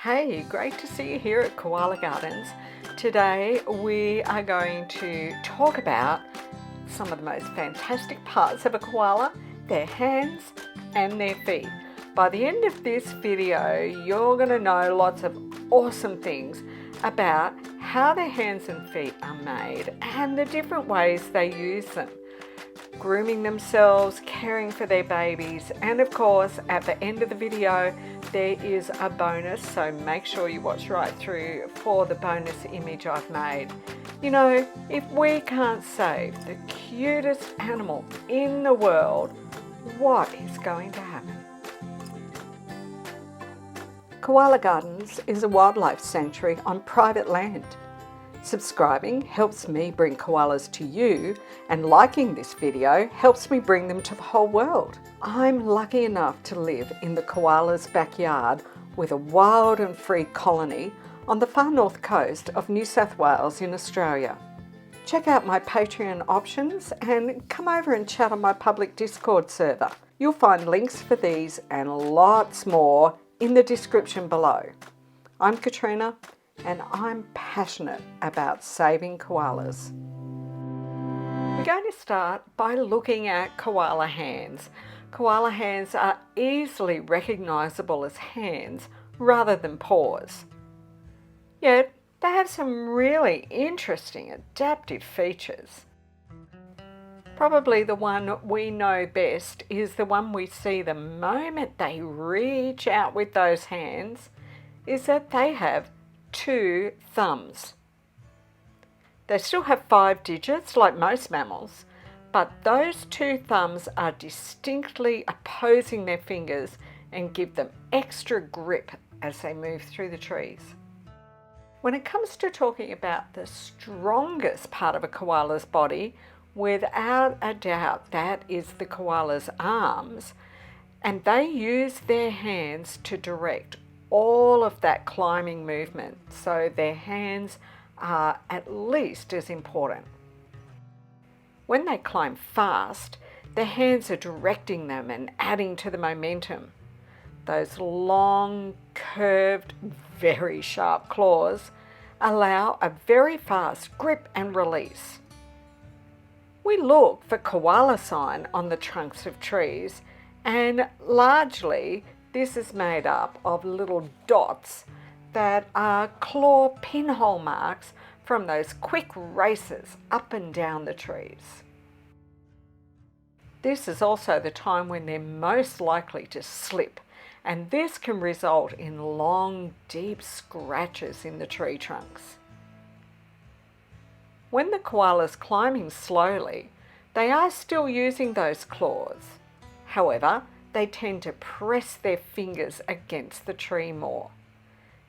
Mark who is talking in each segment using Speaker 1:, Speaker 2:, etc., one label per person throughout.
Speaker 1: Hey, great to see you here at Koala Gardens. Today we are going to talk about some of the most fantastic parts of a koala, their hands and their feet. By the end of this video, you're going to know lots of awesome things about how their hands and feet are made and the different ways they use them. Grooming themselves, caring for their babies, and of course at the end of the video there is a bonus, so make sure you watch right through for the bonus image I've made. You know, if we can't save the cutest animal in the world, what is going to happen? Koala Gardens is a wildlife sanctuary on private land. Subscribing helps me bring koalas to you, and liking this video helps me bring them to the whole world. I'm lucky enough to live in the koala's backyard with a wild and free colony on the far north coast of New South Wales in Australia. Check out my Patreon options and come over and chat on my public Discord server. You'll find links for these and lots more in the description below. I'm Katrina, and I'm passionate about saving koalas. We're going to start by looking at koala hands. Koala hands are easily recognisable as hands rather than paws. Yet they have some really interesting adaptive features. Probably the one we know best is the one we see the moment they reach out with those hands, is that they have 2 thumbs. They still have 5 digits like most mammals, but those 2 thumbs are distinctly opposing their fingers and give them extra grip as they move through the trees. When it comes to talking about the strongest part of a koala's body, without a doubt that is the koala's arms, and they use their hands to direct all of that climbing movement, so their hands are at least as important. When they climb fast, their hands are directing them and adding to the momentum. Those long, curved, very sharp claws allow a very fast grip and release. We look for koala sign on the trunks of trees, and largely this is made up of little dots that are claw pinhole marks from those quick races up and down the trees. This is also the time when they're most likely to slip, and this can result in long, deep scratches in the tree trunks. When the koala's climbing slowly, they are still using those claws. However, they tend to press their fingers against the tree more.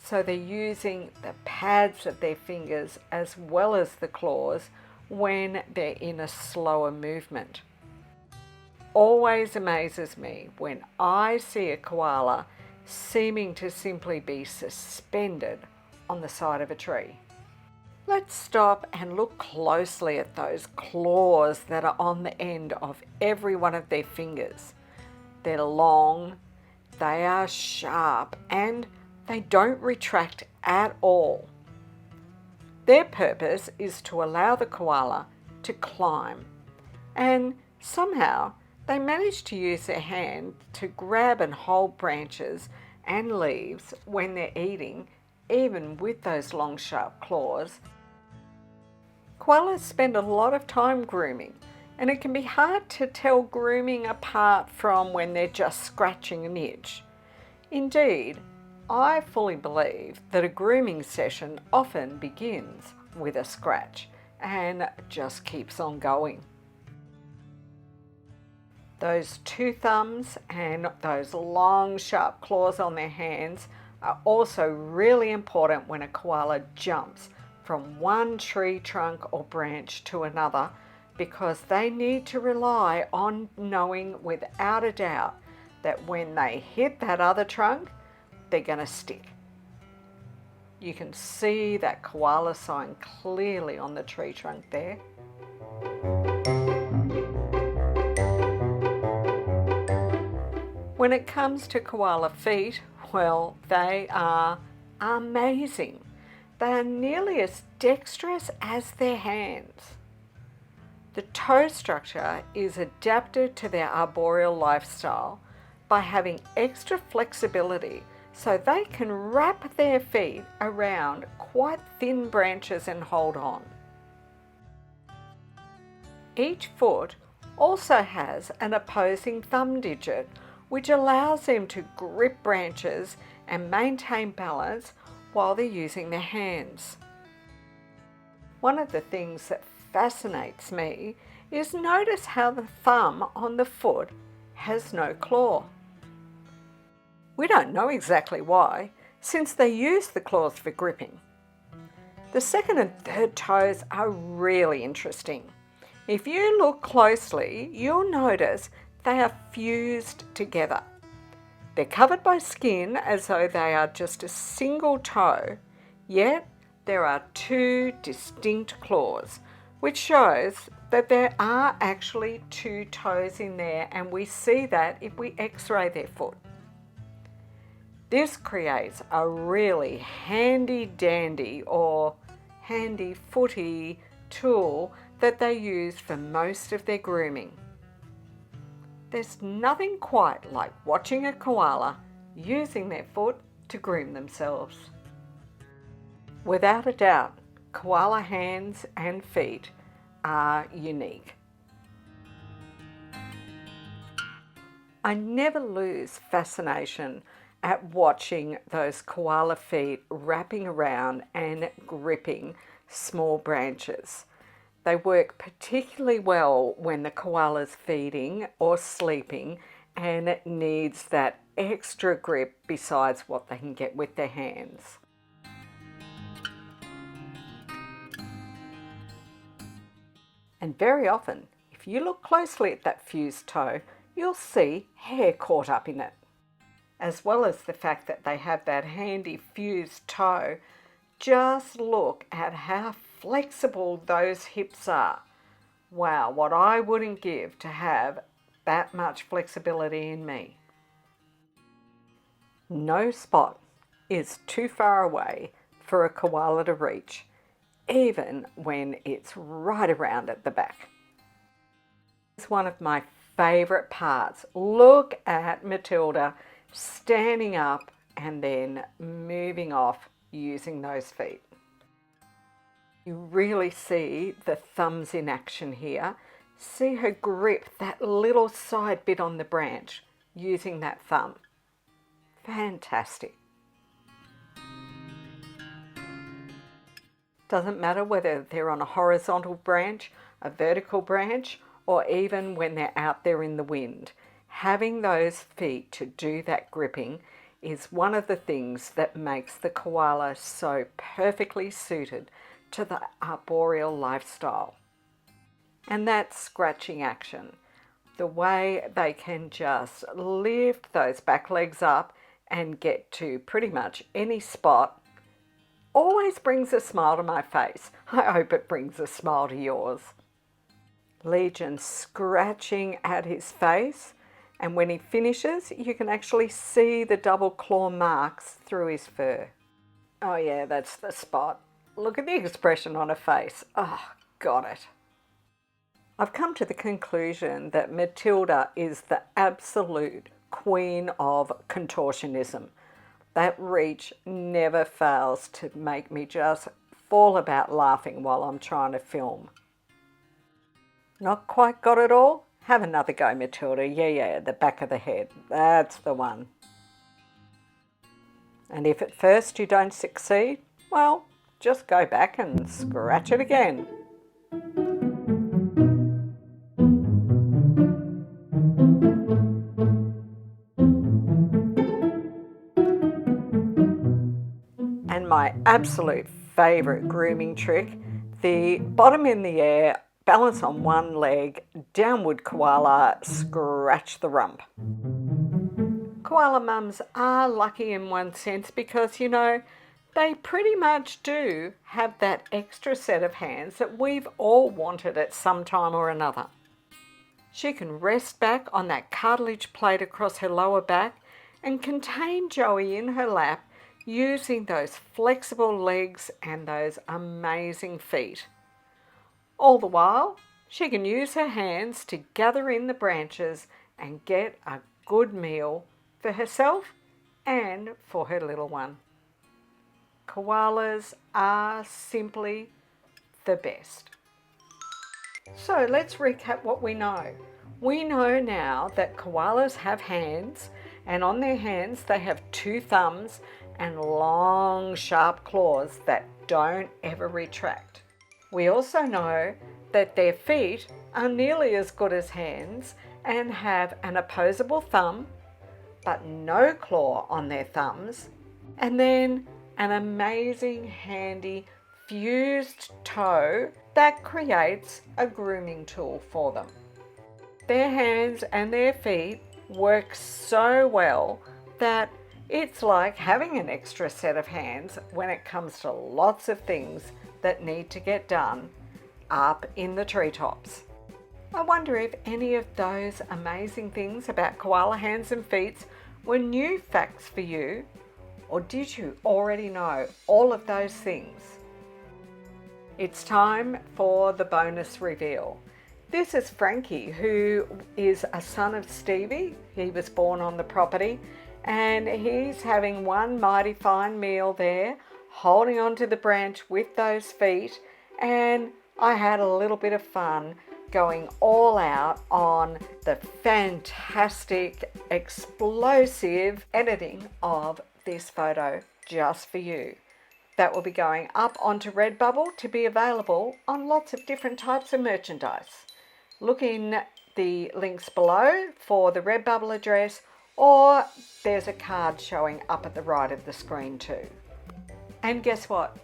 Speaker 1: So they're using the pads of their fingers as well as the claws when they're in a slower movement. Always amazes me when I see a koala seeming to simply be suspended on the side of a tree. Let's stop and look closely at those claws that are on the end of every one of their fingers. They're long, they are sharp, and they don't retract at all. Their purpose is to allow the koala to climb, and somehow they manage to use their hand to grab and hold branches and leaves when they're eating, even with those long sharp claws. Koalas spend a lot of time grooming, and it can be hard to tell grooming apart from when they're just scratching an itch. Indeed, I fully believe that a grooming session often begins with a scratch and just keeps on going. Those 2 thumbs and those long sharp claws on their hands are also really important when a koala jumps from one tree trunk or branch to another, because they need to rely on knowing without a doubt that when they hit that other trunk, they're going to stick. You can see that koala sign clearly on the tree trunk there. When it comes to koala feet, well, they are are amazing. They are nearly as dexterous as their hands. The toe structure is adapted to their arboreal lifestyle by having extra flexibility so they can wrap their feet around quite thin branches and hold on. Each foot also has an opposing thumb digit, which allows them to grip branches and maintain balance while they're using their hands. One of the things that fascinates me is notice how the thumb on the foot has no claw. We don't know exactly why, since they use the claws for gripping. The second and third toes are really interesting. If you look closely, you'll notice they are fused together. They're covered by skin as though they are just a single toe, yet there are two distinct claws, which shows that there are actually two toes in there, and we see that if we x-ray their foot. This creates a really handy dandy or handy footy tool that they use for most of their grooming. There's nothing quite like watching a koala using their foot to groom themselves. Without a doubt, koala hands and feet are unique. I never lose fascination at watching those koala feet wrapping around and gripping small branches. They work particularly well when the koala's feeding or sleeping and it needs that extra grip besides what they can get with their hands. And very often, if you look closely at that fused toe, you'll see hair caught up in it. As well as the fact that they have that handy fused toe, just look at how flexible those hips are. Wow, what I wouldn't give to have that much flexibility in me. No spot is too far away for a koala to reach, even when it's right around at the back. It's one of my favourite parts. Look at Matilda standing up and then moving off using those feet. You really see the thumbs in action here. See her grip that little side bit on the branch using that thumb. Fantastic. Doesn't matter whether they're on a horizontal branch, a vertical branch, or even when they're out there in the wind. Having those feet to do that gripping is one of the things that makes the koala so perfectly suited to the arboreal lifestyle. And that scratching action, the way they can just lift those back legs up and get to pretty much any spot, always brings a smile to my face. I hope it brings a smile to yours. Legion scratching at his face, and when he finishes, you can actually see the double claw marks through his fur. Oh yeah, that's the spot. Look at the expression on her face. Oh, got it. I've come to the conclusion that Matilda is the absolute queen of contortionism. That reach never fails to make me just fall about laughing while I'm trying to film. Not quite got it all? Have another go, Matilda. Yeah, the back of the head. That's the one. And if at first you don't succeed, well, just go back and scratch it again. And my absolute favourite grooming trick, the bottom in the air, balance on one leg, downward koala, scratch the rump. Koala mums are lucky in one sense because, you know, they pretty much do have that extra set of hands that we've all wanted at some time or another. She can rest back on that cartilage plate across her lower back and contain Joey in her lap using those flexible legs and those amazing feet. All the while, she can use her hands to gather in the branches and get a good meal for herself and for her little one. Koalas are simply the best. So let's recap what we know. We know now that koalas have hands, and on their hands they have 2 thumbs and long sharp claws that don't ever retract. We also know that their feet are nearly as good as hands and have an opposable thumb but no claw on their thumbs, and then an amazing handy fused toe that creates a grooming tool for them. Their hands and their feet work so well that it's like having an extra set of hands when it comes to lots of things that need to get done up in the treetops. I wonder if any of those amazing things about koala hands and feet were new facts for you, or did you already know all of those things? It's time for the bonus reveal. This is Frankie, who is a son of Stevie. He was born on the property, and he's having one mighty fine meal there, holding onto the branch with those feet, and I had a little bit of fun going all out on the fantastic, explosive editing of this photo just for you. That will be going up onto Redbubble to be available on lots of different types of merchandise. Look in the links below for the Redbubble address, or there's a card showing up at the right of the screen too. And guess what?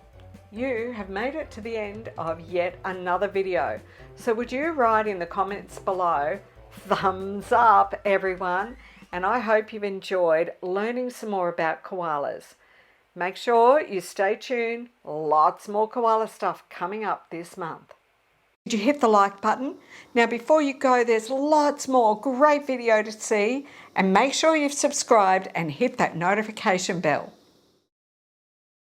Speaker 1: You have made it to the end of yet another video. So would you write in the comments below, thumbs up everyone, and I hope you've enjoyed learning some more about koalas. Make sure you stay tuned, lots more koala stuff coming up this month. Did you hit the like button? Now before you go, there's lots more great video to see, and make sure you've subscribed and hit that notification bell.